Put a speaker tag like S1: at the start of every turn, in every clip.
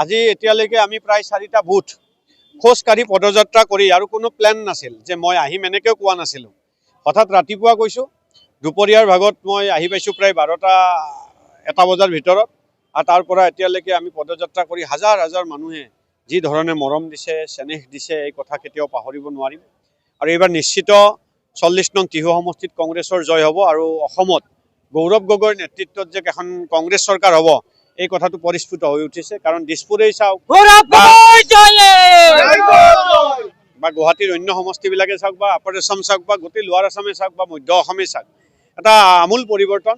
S1: আজি এতিয়ালৈকে আমি প্ৰায় 4টা বুথ খোজকাঢ়ি পদযাত্ৰা কৰি আৰু কোনো প্লেন নাছিল যে মই আহিম, এনেকৈও কোৱা নাছিলোঁ। হঠাৎ ৰাতিপুৱা কৈছোঁ, দুপৰীয়াৰ ভাগত মই আহি পাইছোঁ প্ৰায় 12টা বজাৰ ভিতৰত। আৰু তাৰ পৰা এতিয়ালৈকে আমি পদযাত্ৰা কৰি হাজাৰ হাজাৰ মানুহে যি ধৰণে মৰম দিছে, চেনেহ দিছে, এই কথা কেতিয়াও পাহৰিব নোৱাৰিম। আৰু এইবাৰ নিশ্চিত 40 নং টিহু সমষ্টিত কংগ্ৰেছৰ জয় হ'ব আৰু অসমত গৌৰৱ গগৈৰ নেতৃত্বত যে এখন কংগ্ৰেছ চৰকাৰ হ'ব, এই কথাটো পৰিস্ফুট হৈ উঠিছে। কাৰণ দিছপুৰেই চাওক বা গুৱাহাটীৰ অন্য সমষ্টিবিলাকে চাওক বা আপাৰ আছাম চাওক বা গোটেই লোৱাৰ আছামে চাওক বা মধ্য অসমেই চাওক, এটা আমূল পৰিৱৰ্তন।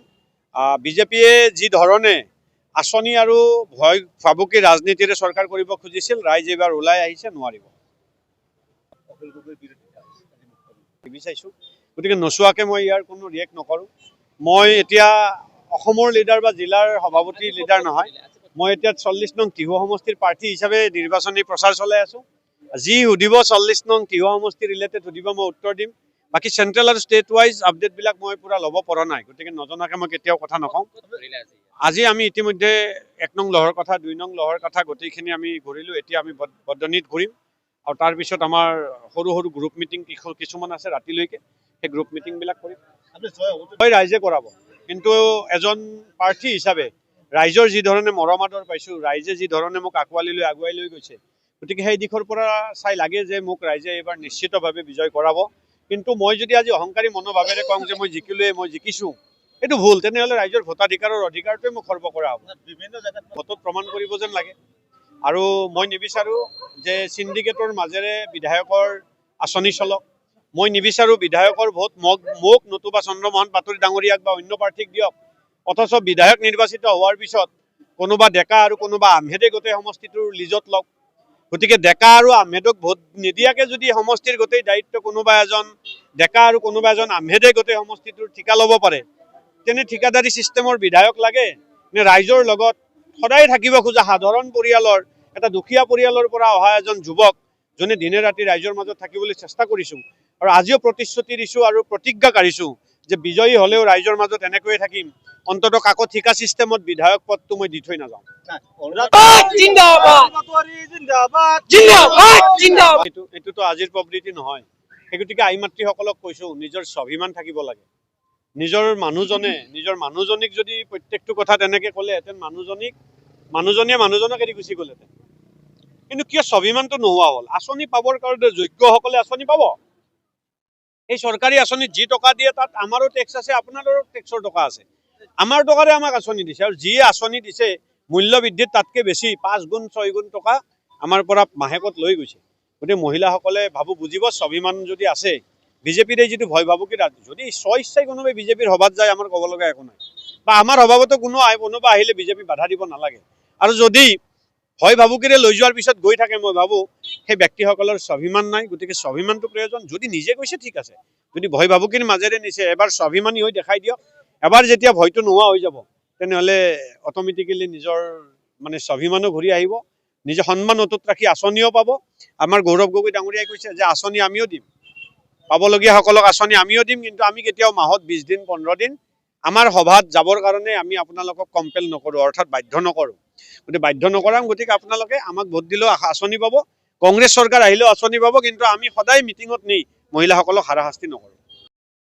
S1: বিজেপিয়ে যি ধৰণে আঁচনি আৰু ভয় ভাবুকি ৰাজনীতিৰে চৰকাৰ কৰিব খুজিছিল, ৰাইজ এইবাৰ ওলাই আহিছে, নোৱাৰিব। বিচাৰিছোঁ, গতিকে নোচোৱাকৈ মই ইয়াৰ কোনো ৰিয়েক্ট নকৰোঁ। মই এতিয়া অসমৰ লিডাৰ বা জিলাৰ সভাপতি লিডাৰ নহয়, মই এতিয়া 40 নং টিহু সমষ্টিৰ প্ৰাৰ্থী হিচাপে নিৰ্বাচনী প্ৰচাৰ চলাই আছোঁ। যি সুধিব 40 নং টিহু সমষ্টি ৰিলেটেড সুধিব, মই উত্তৰ দিম। বাকী চেণ্ট্ৰেল আৰু ষ্টেট ৱাইজ আপডেটবিলাক মই পূৰা ল'ব পৰা নাই, গতিকে নজনাকৈ মই কেতিয়াও কথা নকওঁ। আজি আমি ইতিমধ্যে 1 নং লহৰ কথা, 2 নং লহৰ কথা গোটেইখিনি আমি ঘূৰিলোঁ। এতিয়া আমি বদনিত ঘূৰিম আৰু তাৰপিছত আমাৰ সৰু সৰু গ্ৰুপ মিটিং কিছুমান আছে ৰাতিলৈকে, সেই গ্ৰুপ মিটিংবিলাক কৰিম। ৰাইজে কৰাব, কিন্তু এজন প্ৰাৰ্থী হিচাপে ৰাইজৰ যি ধৰণে মৰম আদৰ পাইছোঁ, ৰাইজে যি ধৰণে মোক আগুৱাই লৈ গৈছে, গতিকে সেই দিশৰ পৰা চাই লাগে যে মোক ৰাইজে এইবাৰ নিশ্চিতভাৱে বিজয় কৰাব। কিন্তু মই যদি আজি অহংকাৰী মনোভাৱেৰে কওঁ যে মই জিকিলোৱে, মই জিকিছোঁ, এইটো ভুল। তেনেহ'লে ৰাইজৰ ভোটাধিকাৰৰ অধিকাৰটোৱে মোক খৰ্ব কৰা হ'ব। বিভিন্ন জেগাত ভোটত প্ৰমাণ কৰিব যেন লাগে। আৰু মই নিবিচাৰোঁ যে চিণ্ডিকেটৰ মাজেৰে বিধায়কৰ আঁচনি চলক। মই নিবিচাৰোঁ বিধায়কৰ ভোট মোক নতুবা চন্দ্ৰমোহন পাটোৱাৰী ডাঙৰীয়াক বা অন্য প্ৰাৰ্থীক দিয়ক, অথচ বিধায়ক নিৰ্বাচিত হোৱাৰ পিছত কোনোবা ডেকা আৰু কোনোবা আহমেদে গোটেই সমষ্টিটোৰ লিজত লওক। গতিকে ডেকা আৰু আহমেদক ভোট নিদিয়াকৈ যদি সমষ্টিৰ গোটেই দায়িত্ব কোনোবা এজন ডেকা আৰু কোনোবা এজন আহমেদে গোটেই সমষ্টিটোৰ ঠিকা ল'ব পাৰে, তেনে ঠিকাদাৰী ছিষ্টেমৰ বিধায়ক লাগে নে ৰাইজৰ লগত সদায় থাকিব খোজা সাধাৰণ পৰিয়ালৰ, এটা দুখীয়া পৰিয়ালৰ পৰা অহা এজন যুৱক, যোনে দিনে ৰাতি ৰাইজৰ মাজত থাকিবলৈ চেষ্টা কৰিছোঁ আৰু আজিও প্ৰতিশ্ৰুতি দিছোঁ আৰু প্ৰতিজ্ঞা কাঢ়িছোঁ যে বিজয়ী হ'লেও ৰাইজৰ মাজত এনেকৈয়ে থাকিম, অন্ততঃ কাকো ঠিকা ছিষ্টেমত বিধায়ক পদটো মই দি থৈ নাযাওঁ। এইটোতো আজিৰ প্ৰবৃত্তি নহয়। সেই গতিকে আই মাতৃসকলক কৈছোঁ, নিজৰ স্বাভিমান থাকিব লাগে। নিজৰ মানুহজনীক যদি প্ৰত্যেকটো কথা তেনেকৈ ক'লেহেঁতেন, মানুহজনীয়ে মানুহজনক এৰি গুচি গ'লহেঁতেন। কিন্তু কিয় স্বাভিমানটো নোহোৱা হ'ল? আঁচনি পাবৰ কাৰণে যোগ্যসকলে আঁচনি পাব। এই চৰকাৰী আঁচনিত যি টকা দিয়ে তাত আমাৰো টেক্স আছে, আপোনালোকৰ টেক্সৰ টকা আছে। আমাৰ টকাৰে আমাক আঁচনি দিছে, আৰু যিয়ে আঁচনি দিছে মূল্য বৃদ্ধিত তাতকৈ বেছি 5 গুণ 6 গুণ টকা আমাৰ পৰা মাহেকত লৈ গৈছে। গতিকে মহিলাসকলে ভাবোঁ বুজিব, স্বাভিমান যদি আছে। বিজেপিৰ এই যিটো ভয় ভাবুকি যদি স্বইচ্ছাই কোনোবাই বিজেপিৰ সভাত যায়, আমাৰ ক'ব লগা একো নাই। বা আমাৰ সভাপতো কোনোবা আহিলে বিজেপি বাধা দিব নালাগে। আৰু যদি ভয় ভাবুকিৰে লৈ যোৱাৰ পিছত গৈ থাকে, মই ভাবোঁ সেই ব্যক্তিসকলৰ স্বাভিমান নাই। গতিকে স্বাভিমানটো প্ৰয়োজন। যদি নিজে গৈছে ঠিক আছে, যদি ভয় ভাবুকিৰ মাজেৰে নিছে, এবাৰ স্বাভিমানী হৈ দেখাই দিয়ক। এবাৰ যেতিয়া ভয়টো নোহোৱা হৈ যাব, তেনেহ'লে অট'মেটিকেলি নিজৰ স্বাভিমানো ঘূৰি আহিব, নিজে সন্মান অটুট ৰাখি আঁচনিও পাব। আমাৰ গৌৰৱ গগৈ ডাঙৰীয়াই কৈছে যে আঁচনি আমিও দিম, পাবলগীয়াসকলক আঁচনি আমিও দিম, কিন্তু আমি কেতিয়াও মাহত 20 দিন 15 দিন আমাৰ সভাত যাবৰ কাৰণে আমি আপোনালোকক কম্পেল নকৰোঁ, অৰ্থাৎ বাধ্য নকৰোঁ। গতিকে বাধ্য নকৰাম। গতিকে আপোনালোকে আমাক ভোট দিলেও আঁচনি পাব, কংগ্ৰেছ চৰকাৰ আহিলেও আঁচনি পাব, কিন্তু আমি সদায় মিটিঙত নি মহিলাসকলক হাৰাশাস্তি নকৰোঁ।